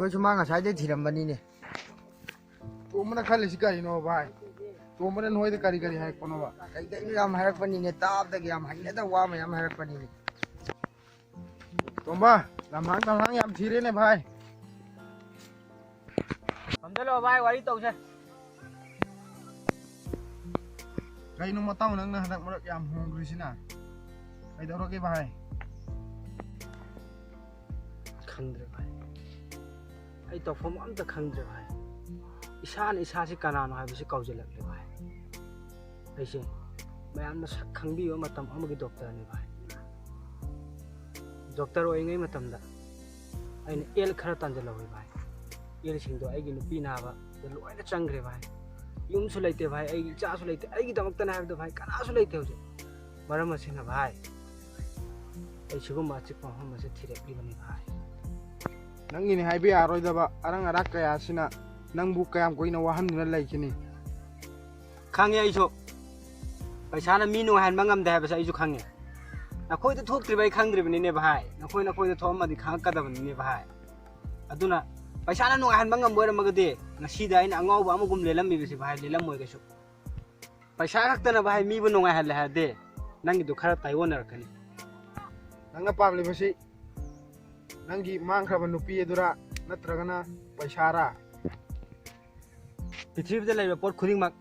कोई सुमांग साइड थीरमबनी ने तो मन खाली कहीं भाई तो मन नोई करी करी है कोनोबा कई याम हरकपनी ने ताब दगे याम हन्ने दा वा में याम हरकपनी ने तोंबा लम्हांग याम थीरे ने भाई हमदलो भाई वारी तौसे कहीं नो मताऊ नंग हदक मरक याम होंग्रिसिना कई दौरके भाई खंद्रे भाई आई तौफम अमता खंद्रे भाई इसान इसासी कनानो हाइबसे कौजलकले भाई ऐसे मैम मसक खंगबियो मतम अमगी डॉक्टर ने भाई डॉक्टर ओइंगै मतमदा आइने एल खरा तांजलवे भाई एल सिंगदो आइगी नुपी नाबा लोइना चंग्रे भाई युमसु लेते भाई आइगी चासु लेते आइगी दमकता नाबदो भाई कनासु लेते होजे मरम असिना भाई आई सिगुम माचिक पहम मसे थिरेक्लिबनी भाई नंगिनी हाइबे आरोइदबा अरंग अराक कयासिना नंबु कयाम कोइना वाहनदुना लाइखिनी खांगे आइसो पैसाना मी नुहान मंगम दे हाबसा आइसो खांगे नखोय तो थोक्त्रिबा खंग्रिबनिने भाई नखोय नखोय तो थोमदि खांगकदबनिने भाई अदुना पैसाना नुहान मंगम बोरमगदे ngasiदा ina angawba amugum lelammi bisi भाई लेलमोय गसु पैसा खक्तना भाई मीबु नुहाय हले हादे नंगी दु खरा ताइवोन रखनी नंगा पाबले बसी नंगी मांगखरबा नुपी एदुरा नत्रगना पैसारा पृथ्वीदा लेबा पोट खुदिंगमक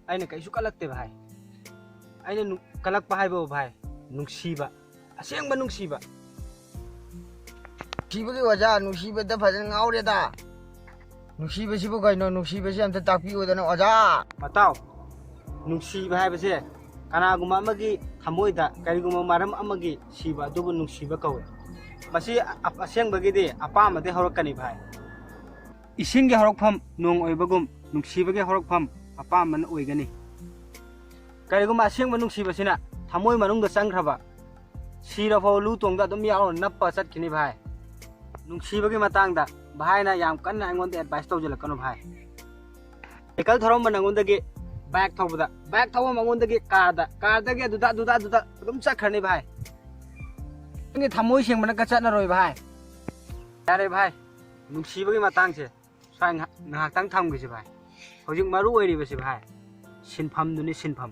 आइना कैसु कलक्ते भाई आइना कलक्पा हाइबो भाई नुंगसीबा असेंगबा नुंगसीबा नुसीबगे वजा नुसीबदा फजन गाउरेदा नुसीबसिबो कइनो नुसीबसि अमता ताकपिओदना ओजा मताव नुंगसीबा हाइबसे कनागुमा अमगी थमोइदा करिगुमा मारम अमगी सीबा दुबु नुंगसीबा कौवे मसी असेंगबगेदे अपामदे हरकनी भाई इसिंगे हरकफम नोंग ओइबगुम नुंगसीबगे हरकफम अपामन ओइगनी करिगुमा असेंगबा नुंगसीबसिना थमोइ मनुंगदा चंग्रबा सीराफाव लु तोंगदा अदुम याव नप्पा चटखिनी भाई नुंगसीबगे मतांगदा भाईना याम कन्ना आंगोंदे एडवाइस तौजलकनो भाई साइकल थरम नंगोंदगे बाइक थौबदा बाइक थौबा मंगोंदगे कारदगे दुदा अदुम चखरनी भाई नंगे थमोइ सेंगबना कचनरोय भाई यारे भाई नुंगसीबगे मतांगसे स्वाइ ngahaktang thamgisi भाई हौजिक मारू ओइरिबसि भाई सिनफम दुनि सिनफम